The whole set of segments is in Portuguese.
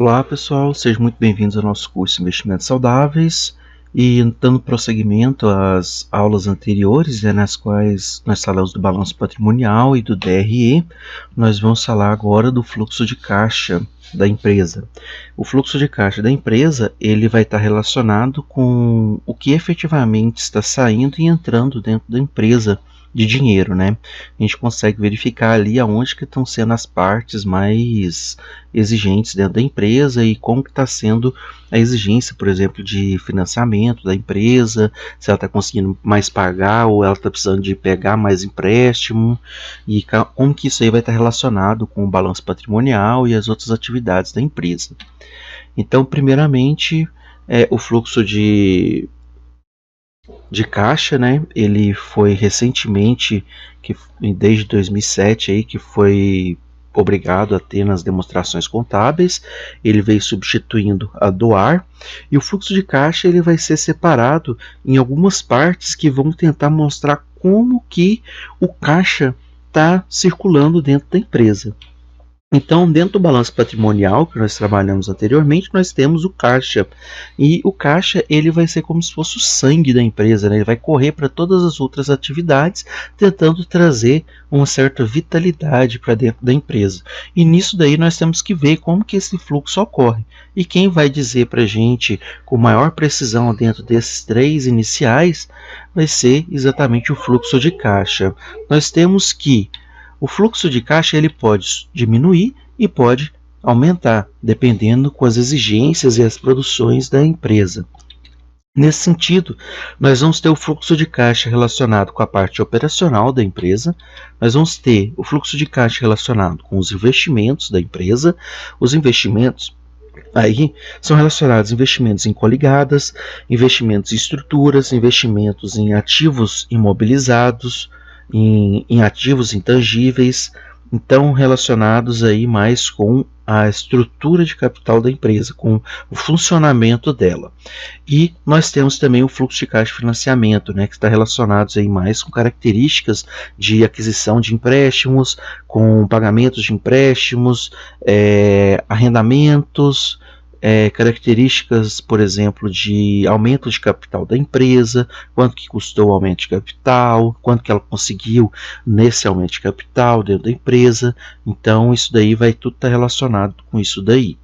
Olá pessoal, sejam muito bem-vindos ao nosso curso Investimentos Saudáveis e dando prosseguimento às aulas anteriores, nas quais nós falamos do balanço patrimonial e do DRE, nós vamos falar agora do fluxo de caixa da empresa. O fluxo de caixa da empresa ele vai estar relacionado com o que efetivamente está saindo e entrando dentro da empresa de dinheiro, né? A gente consegue verificar ali aonde que estão sendo as partes mais exigentes dentro da empresa e como que está sendo a exigência, por exemplo, de financiamento da empresa, se ela está conseguindo mais pagar ou ela está precisando de pegar mais empréstimo e como que isso aí vai estar relacionado com o balanço patrimonial e as outras atividades da empresa. Então, primeiramente, o fluxo de caixa, né? Ele foi recentemente, desde 2007 aí, que foi obrigado a ter nas demonstrações contábeis. Ele veio substituindo a do ar, e o fluxo de caixa ele vai ser separado em algumas partes que vão tentar mostrar como que o caixa está circulando dentro da empresa. Então, dentro do balanço patrimonial que nós trabalhamos anteriormente, nós temos o caixa. E o caixa ele vai ser como se fosse o sangue da empresa, né? Ele vai correr para todas as outras atividades, tentando trazer uma certa vitalidade para dentro da empresa. E nisso daí nós temos que ver como que esse fluxo ocorre. E quem vai dizer para a gente com maior precisão dentro desses três iniciais vai ser exatamente o fluxo de caixa. Nós temos que o fluxo de caixa ele pode diminuir e pode aumentar, dependendo com as exigências e as produções da empresa. Nesse sentido, nós vamos ter o fluxo de caixa relacionado com a parte operacional da empresa, nós vamos ter o fluxo de caixa relacionado com os investimentos da empresa. Os investimentos aí são relacionados a investimentos em coligadas, investimentos em estruturas, investimentos em ativos imobilizados, em ativos intangíveis, então relacionados aí mais com a estrutura de capital da empresa, com o funcionamento dela. E nós temos também o fluxo de caixa de financiamento, né, que está relacionado aí mais com características de aquisição de empréstimos, com pagamentos de empréstimos, arrendamentos, características, por exemplo, de aumento de capital da empresa, quanto que custou o aumento de capital, quanto que ela conseguiu nesse aumento de capital dentro da empresa. Então isso daí vai tudo estar relacionado com isso daí.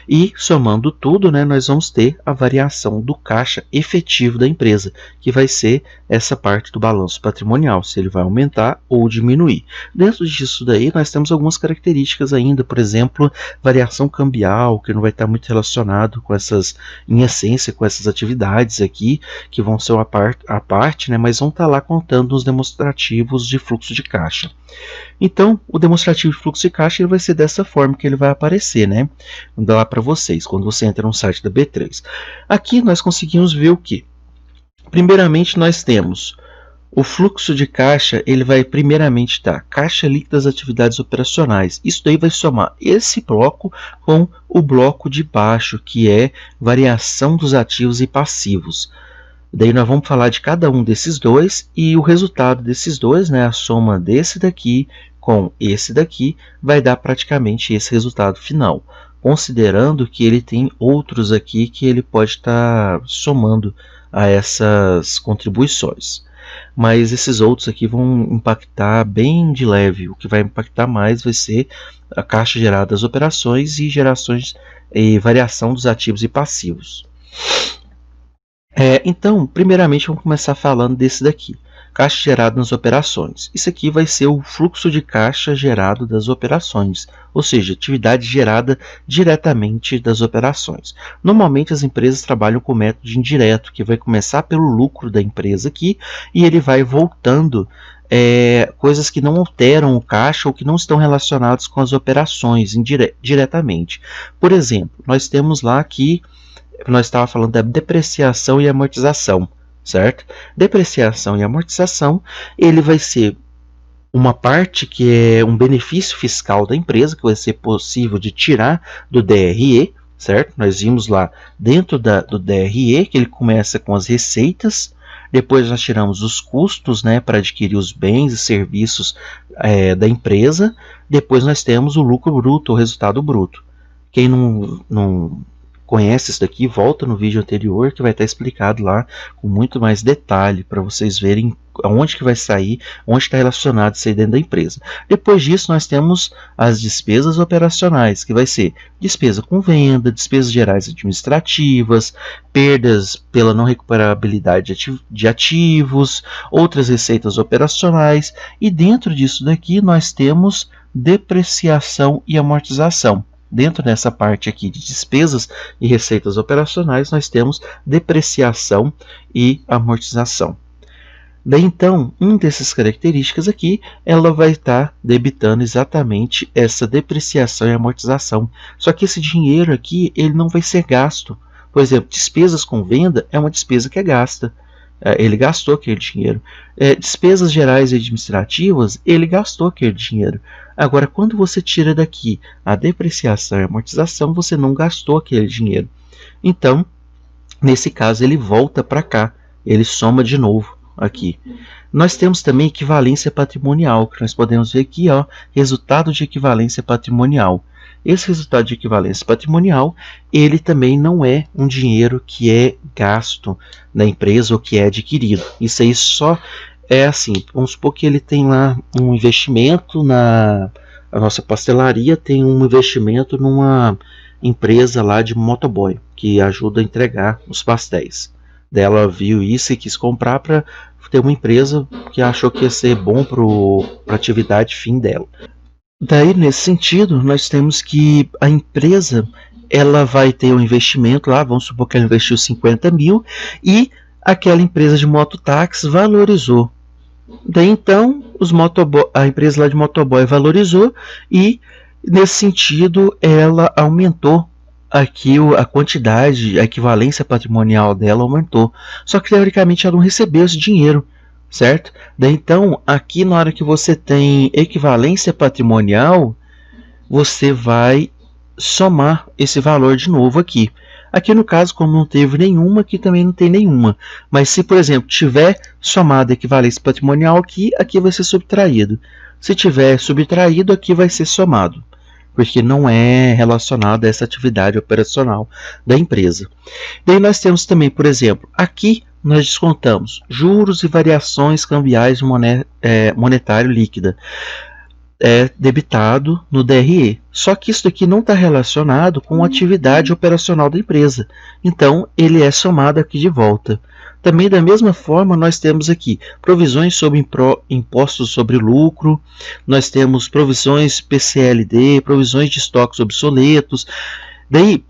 E somando tudo, né, nós vamos ter a variação do caixa efetivo da empresa, que vai ser essa parte do balanço patrimonial, se ele vai aumentar ou diminuir. Dentro disso daí nós temos algumas características ainda, por exemplo, variação cambial, que não vai estar muito relacionado com essas, em essência, com essas atividades aqui, que vão ser a parte, né, mas vão estar lá contando os demonstrativos de fluxo de caixa. Então, o demonstrativo de fluxo de caixa ele vai ser dessa forma que ele vai aparecer, né? Vou dar lá para vocês, quando você entra no site da B3. Aqui nós conseguimos ver o que? Primeiramente, nós temos o fluxo de caixa, ele vai primeiramente estar caixa líquida das atividades operacionais. Isso daí vai somar esse bloco com o bloco de baixo, que é variação dos ativos e passivos. Daí nós vamos falar de cada um desses dois e o resultado desses dois, né, a soma desse daqui com esse daqui, vai dar praticamente esse resultado final, considerando que ele tem outros aqui que ele pode estar somando a essas contribuições. Mas esses outros aqui vão impactar bem de leve. O que vai impactar mais vai ser a caixa gerada das operações e gerações e variação dos ativos e passivos. Então, primeiramente, vamos começar falando desse daqui, caixa gerada nas operações. Isso aqui vai ser o fluxo de caixa gerado das operações, ou seja, atividade gerada diretamente das operações. Normalmente as empresas trabalham com o método indireto, que vai começar pelo lucro da empresa aqui, e ele vai voltando coisas que não alteram o caixa ou que não estão relacionadas com as operações diretamente. Por exemplo, nós temos lá que nós estávamos falando da depreciação e amortização, certo? Depreciação e amortização, ele vai ser uma parte que é um benefício fiscal da empresa, que vai ser possível de tirar do DRE, certo? Nós vimos lá dentro do DRE, que ele começa com as receitas, depois nós tiramos os custos, né, para adquirir os bens e serviços da empresa, depois nós temos o lucro bruto, o resultado bruto. Quem não conhece isso daqui, volta no vídeo anterior que vai estar explicado lá com muito mais detalhe para vocês verem aonde que vai sair, onde está relacionado isso aí dentro da empresa. Depois disso nós temos as despesas operacionais, que vai ser despesa com venda, despesas gerais administrativas, perdas pela não recuperabilidade de ativos, outras receitas operacionais, e dentro disso daqui nós temos depreciação e amortização. Dentro dessa parte aqui de despesas e receitas operacionais, nós temos depreciação e amortização. Daí então, dessas características aqui, ela vai estar debitando exatamente essa depreciação e amortização. Só que esse dinheiro aqui, ele não vai ser gasto. Por exemplo, despesas com venda é uma despesa que é gasta. Ele gastou aquele dinheiro. Despesas gerais e administrativas, ele gastou aquele dinheiro. Agora, quando você tira daqui a depreciação e amortização, você não gastou aquele dinheiro. Então, nesse caso, ele volta para cá. Ele soma de novo aqui. Nós temos também equivalência patrimonial, que nós podemos ver aqui, ó, resultado de equivalência patrimonial. Esse resultado de equivalência patrimonial, ele também não é um dinheiro que é gasto na empresa ou que é adquirido. Isso aí só é assim, vamos supor que ele tem lá um investimento a nossa pastelaria tem um investimento numa empresa lá de motoboy, que ajuda a entregar os pastéis. Daí ela viu isso e quis comprar para ter uma empresa que achou que ia ser bom para a atividade fim dela. Daí, nesse sentido, nós temos que a empresa ela vai ter um investimento lá, vamos supor que ela investiu 50 mil e aquela empresa de mototáxi valorizou. Daí então, a empresa lá de motoboy valorizou e, nesse sentido, ela aumentou aqui a quantidade, a equivalência patrimonial dela aumentou. Só que, teoricamente, ela não recebeu esse dinheiro, certo? Daí então, aqui na hora que você tem equivalência patrimonial, você vai somar esse valor de novo aqui. Aqui no caso, como não teve nenhuma, aqui também não tem nenhuma. Mas se, por exemplo, tiver somado a equivalência patrimonial aqui, aqui vai ser subtraído. Se tiver subtraído, aqui vai ser somado, porque não é relacionado a essa atividade operacional da empresa. Daí nós temos também, por exemplo, aqui nós descontamos juros e variações cambiais monetário líquida. Debitado no DRE. Só que isso aqui não está relacionado com a atividade operacional da empresa. Então, ele é somado aqui de volta. Também, da mesma forma, nós temos aqui provisões sobre impostos sobre lucro, nós temos provisões PCLD, provisões de estoques obsoletos. Daí,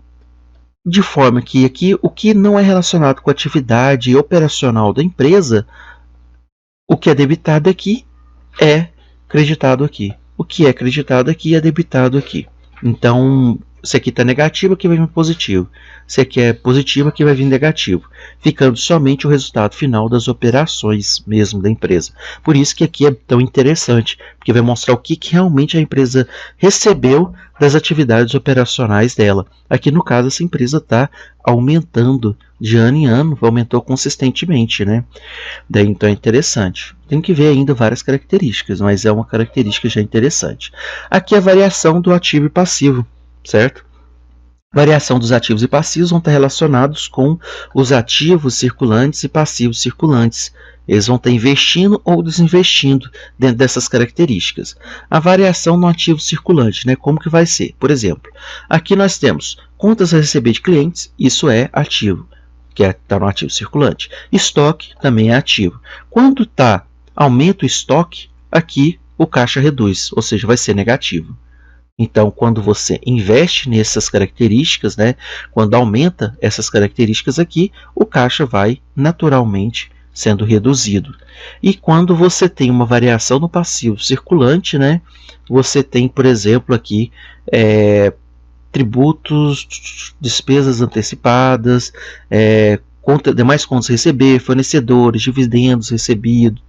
de forma que aqui o que não é relacionado com a atividade operacional da empresa, o que é debitado aqui é creditado aqui. O que é creditado aqui é debitado aqui. Então, se aqui está negativo, aqui vai vir positivo. Se aqui é positivo, aqui vai vir negativo. Ficando somente o resultado final das operações mesmo da empresa. Por isso que aqui é tão interessante, porque vai mostrar o que realmente a empresa recebeu das atividades operacionais dela. Aqui no caso, essa empresa está aumentando de ano em ano, aumentou consistentemente, né? Daí então é interessante. Tem que ver ainda várias características, mas é uma característica já interessante. Aqui é a variação do ativo e passivo, certo? Variação dos ativos e passivos vão estar relacionados com os ativos circulantes e passivos circulantes. Eles vão estar investindo ou desinvestindo dentro dessas características. A variação no ativo circulante, né? Como que vai ser? Por exemplo, aqui nós temos contas a receber de clientes, isso é ativo, que está no ativo circulante. Estoque também é ativo. Quando aumenta o estoque, aqui o caixa reduz, ou seja, vai ser negativo. Então, quando você investe nessas características, né, quando aumenta essas características aqui, o caixa vai naturalmente sendo reduzido. E quando você tem uma variação no passivo circulante, né, você tem, por exemplo, aqui tributos, despesas antecipadas, demais contas a receber, fornecedores, dividendos recebidos,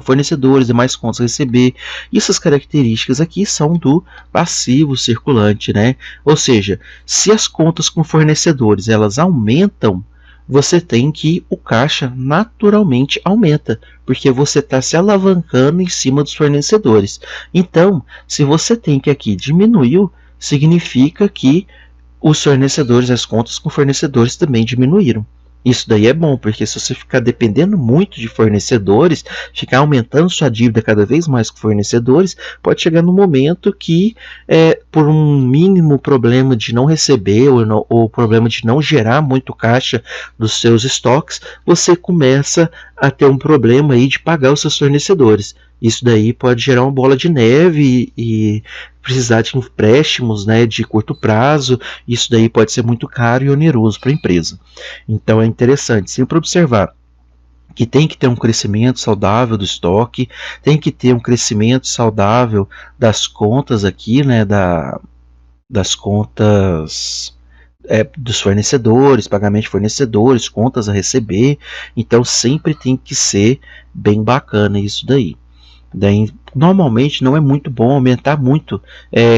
fornecedores, demais contas a receber. E essas características aqui são do passivo circulante, né? Ou seja, se as contas com fornecedores elas aumentam, você tem que o caixa naturalmente aumenta, porque você está se alavancando em cima dos fornecedores. Então, se você tem que aqui diminuiu, significa que os fornecedores, as contas com fornecedores também diminuíram. Isso daí é bom, porque se você ficar dependendo muito de fornecedores, ficar aumentando sua dívida cada vez mais com fornecedores, pode chegar no momento que, por um mínimo problema de não receber ou problema de não gerar muito caixa dos seus estoques, você começa a ter um problema aí de pagar os seus fornecedores. Isso daí pode gerar uma bola de neve e precisar de empréstimos, né, de curto prazo. Isso daí pode ser muito caro e oneroso para a empresa. Então é interessante sempre observar que tem que ter um crescimento saudável do estoque, tem que ter um crescimento saudável das contas aqui, né, das contas dos fornecedores, pagamento de fornecedores, contas a receber. Então sempre tem que ser bem bacana isso daí. Daí, normalmente não é muito bom aumentar muito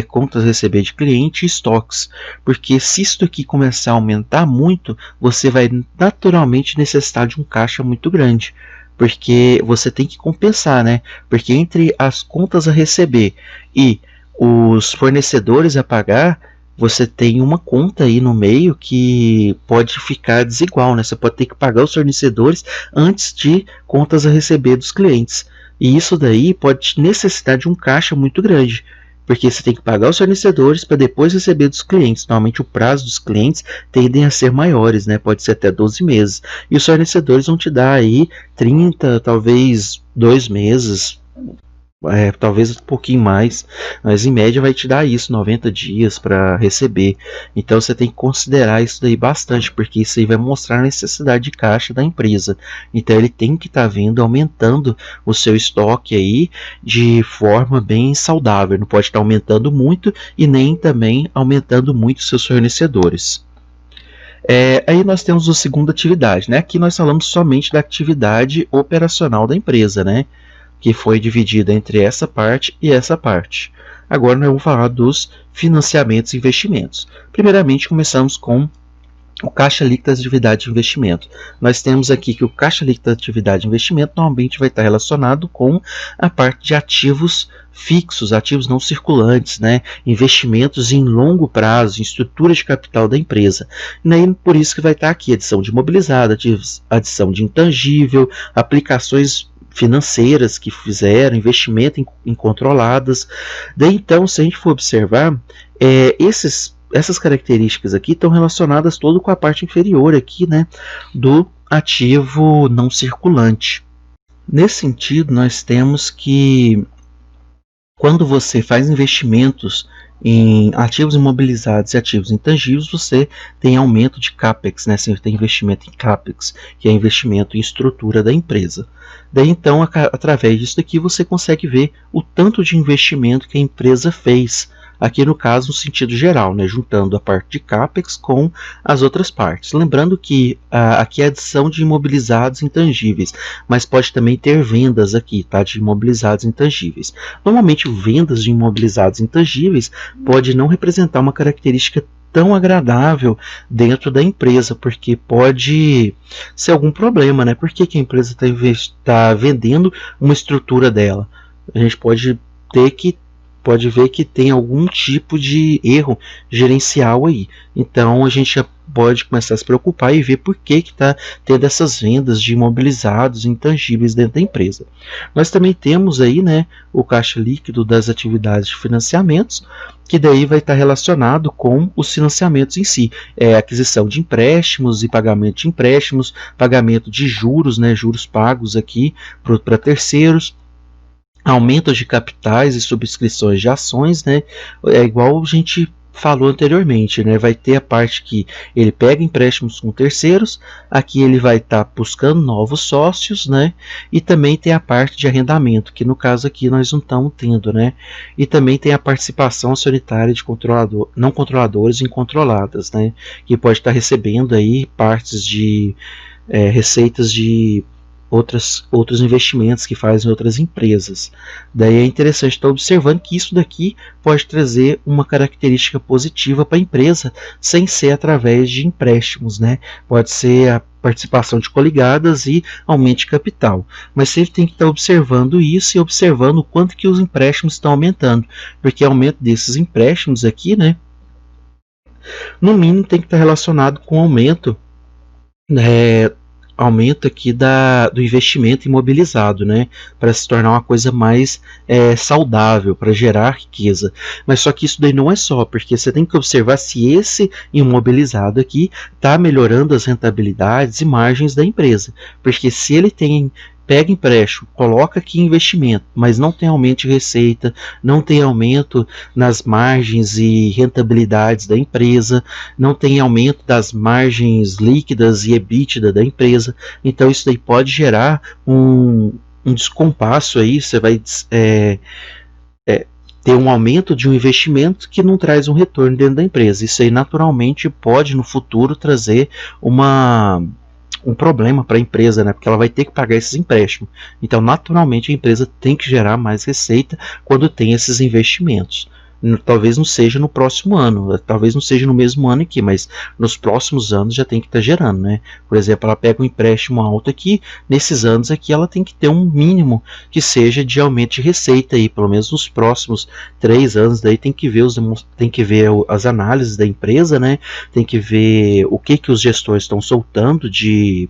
contas a receber de cliente e estoques, porque se isso aqui começar a aumentar muito, você vai naturalmente necessitar de um caixa muito grande, porque você tem que compensar, né? Porque entre as contas a receber e os fornecedores a pagar, você tem uma conta aí no meio que pode ficar desigual, né? Você pode ter que pagar os fornecedores antes de contas a receber dos clientes. E isso daí pode necessitar de um caixa muito grande, porque você tem que pagar os fornecedores para depois receber dos clientes. Normalmente o prazo dos clientes tendem a ser maiores, né? Pode ser até 12 meses. E os fornecedores vão te dar aí 30, talvez 2 meses, talvez um pouquinho mais, mas em média vai te dar isso, 90 dias para receber. Então você tem que considerar isso daí bastante, porque isso aí vai mostrar a necessidade de caixa da empresa. Então ele tem que estar vindo aumentando o seu estoque aí de forma bem saudável, não pode estar aumentando muito e nem também aumentando muito seus fornecedores. Aí nós temos a segunda atividade, né? Aqui nós falamos somente da atividade operacional da empresa, né? Que foi dividida entre essa parte e essa parte. Agora nós vamos falar dos financiamentos e investimentos. Primeiramente, começamos com o caixa líquido da atividade de investimento. Nós temos aqui que o caixa líquido da atividade de investimento normalmente vai estar relacionado com a parte de ativos fixos, ativos não circulantes, né? Investimentos em longo prazo, em estrutura de capital da empresa. E aí, por isso que vai estar aqui adição de imobilizado, adição de intangível, aplicações financeiras que fizeram, investimento em controladas. Daí então, se a gente for observar, essas características aqui estão relacionadas todo com a parte inferior aqui, né, do ativo não circulante. Nesse sentido, nós temos que quando você faz investimentos em ativos imobilizados e ativos intangíveis, você tem aumento de CAPEX, né? Você tem investimento em CAPEX, que é investimento em estrutura da empresa. Daí então, através disso daqui, você consegue ver o tanto de investimento que a empresa fez. Aqui no caso, no sentido geral, né, juntando a parte de CAPEX com as outras partes. Lembrando que aqui é adição de imobilizados intangíveis, mas pode também ter vendas aqui, tá, de imobilizados intangíveis. Normalmente, vendas de imobilizados intangíveis pode não representar uma característica tão agradável dentro da empresa, porque pode ser algum problema, né? Por que a empresa está vendendo uma estrutura dela? A gente pode ver que tem algum tipo de erro gerencial aí. Então a gente já pode começar a se preocupar e ver por que está tendo essas vendas de imobilizados intangíveis dentro da empresa. Nós também temos aí, né, o caixa líquido das atividades de financiamentos, que daí vai estar relacionado com os financiamentos em si, aquisição de empréstimos e pagamento de empréstimos, pagamento de juros, né, juros pagos aqui para terceiros, aumentos de capitais e subscrições de ações, né? É igual a gente falou anteriormente, né? Vai ter a parte que ele pega empréstimos com terceiros, aqui ele vai estar buscando novos sócios, né? E também tem a parte de arrendamento, que no caso aqui nós não estamos tendo, né? E também tem a participação acionária de não controladores em controladas, né? Que pode estar recebendo aí partes de receitas de outros investimentos que fazem outras empresas. Daí é interessante estar observando que isso daqui pode trazer uma característica positiva para a empresa, sem ser através de empréstimos, né? Pode ser participação de coligadas e aumento de capital. Mas sempre tem que estar observando isso e observando o quanto que os empréstimos estão aumentando, porque o aumento desses empréstimos aqui, né, no mínimo tem que estar relacionado com aumento, aumento aqui do investimento imobilizado, né, para se tornar uma coisa mais saudável, para gerar riqueza. Mas só que isso daí não é só, porque você tem que observar se esse imobilizado aqui está melhorando as rentabilidades e margens da empresa, porque se ele pega empréstimo, coloca aqui investimento, mas não tem aumento de receita, não tem aumento nas margens e rentabilidades da empresa, não tem aumento das margens líquidas e EBITDA da empresa, então isso daí pode gerar um descompasso aí, você vai ter um aumento de um investimento que não traz um retorno dentro da empresa. Isso aí naturalmente pode no futuro trazer um problema para a empresa, né? Porque ela vai ter que pagar esses empréstimos. Então, naturalmente, a empresa tem que gerar mais receita quando tem esses investimentos. Talvez não seja no próximo ano, talvez não seja no mesmo ano aqui, mas nos próximos anos já tem que estar gerando, né? Por exemplo, ela pega um empréstimo alto aqui, nesses anos aqui ela tem que ter um mínimo que seja de aumento de receita aí, pelo menos nos próximos 3 anos, daí tem que ver as análises da empresa, né? Tem que ver o que os gestores estão soltando de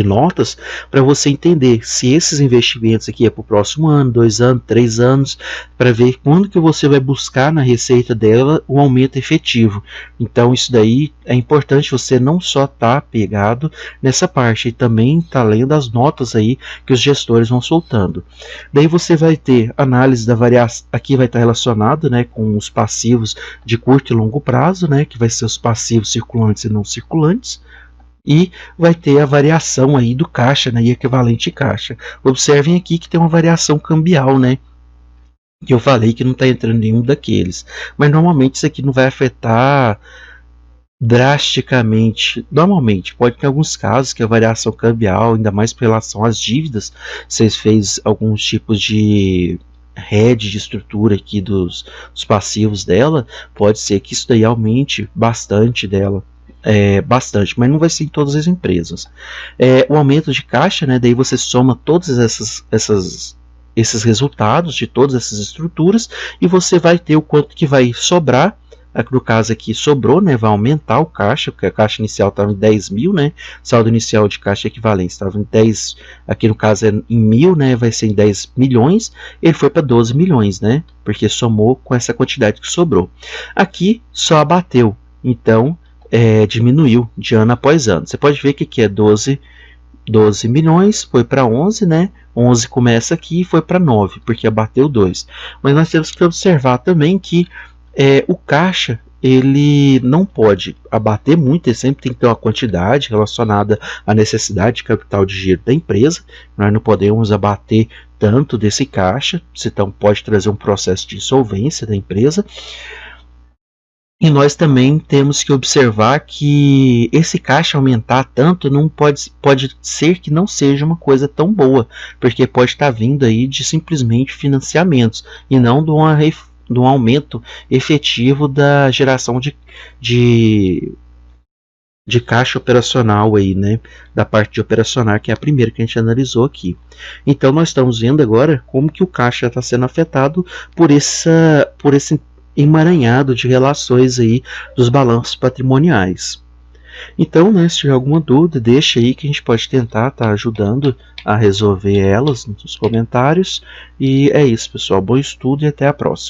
notas, para você entender se esses investimentos aqui é para o próximo ano, 2 anos, 3 anos, para ver quando que você vai buscar na receita dela o aumento efetivo. Então isso daí é importante, você não só estar pegado nessa parte, e também estar lendo as notas aí que os gestores vão soltando. Daí você vai ter análise da variação, aqui vai estar relacionado, né, com os passivos de curto e longo prazo, né, que vai ser os passivos circulantes e não circulantes, e vai ter a variação aí do caixa, né, e equivalente caixa. Observem aqui que tem uma variação cambial, né, que eu falei que não está entrando nenhum daqueles, mas normalmente isso aqui não vai afetar drasticamente. Normalmente pode ter alguns casos que a variação cambial, ainda mais com relação às dívidas, vocês fez alguns tipos de hedge de estrutura aqui dos passivos dela, pode ser que isso daí aumente bastante dela. Bastante, mas não vai ser em todas as empresas. O aumento de caixa, né, daí você soma todos esses resultados de todas essas estruturas e você vai ter o quanto que vai sobrar. No caso aqui sobrou, né, vai aumentar o caixa, porque a caixa inicial estava em 10 mil, né, saldo inicial de caixa equivalente estava em 10, aqui no caso é em mil, né, vai ser em 10 milhões, ele foi para 12 milhões, né, porque somou com essa quantidade que sobrou. Aqui só abateu, então diminuiu de ano após ano. Você pode ver que aqui é 12 milhões, foi para 11, né? 11 começa aqui e foi para 9, porque abateu 2. Mas nós temos que observar também que o caixa, ele não pode abater muito, ele sempre tem que ter uma quantidade relacionada à necessidade de capital de giro da empresa. Nós não podemos abater tanto desse caixa, senão pode trazer um processo de insolvência da empresa. E nós também temos que observar que esse caixa aumentar tanto não pode ser que não seja uma coisa tão boa, porque pode estar vindo aí de simplesmente financiamentos e não de um aumento efetivo da geração de caixa operacional aí, né, da parte de operacional, que é a primeira que a gente analisou aqui. Então nós estamos vendo agora como que o caixa está sendo afetado por esse emaranhado de relações aí dos balanços patrimoniais. Então, né, se tiver alguma dúvida, deixa aí que a gente pode tentar estar ajudando a resolver elas nos comentários. E é isso, pessoal. Bom estudo e até a próxima.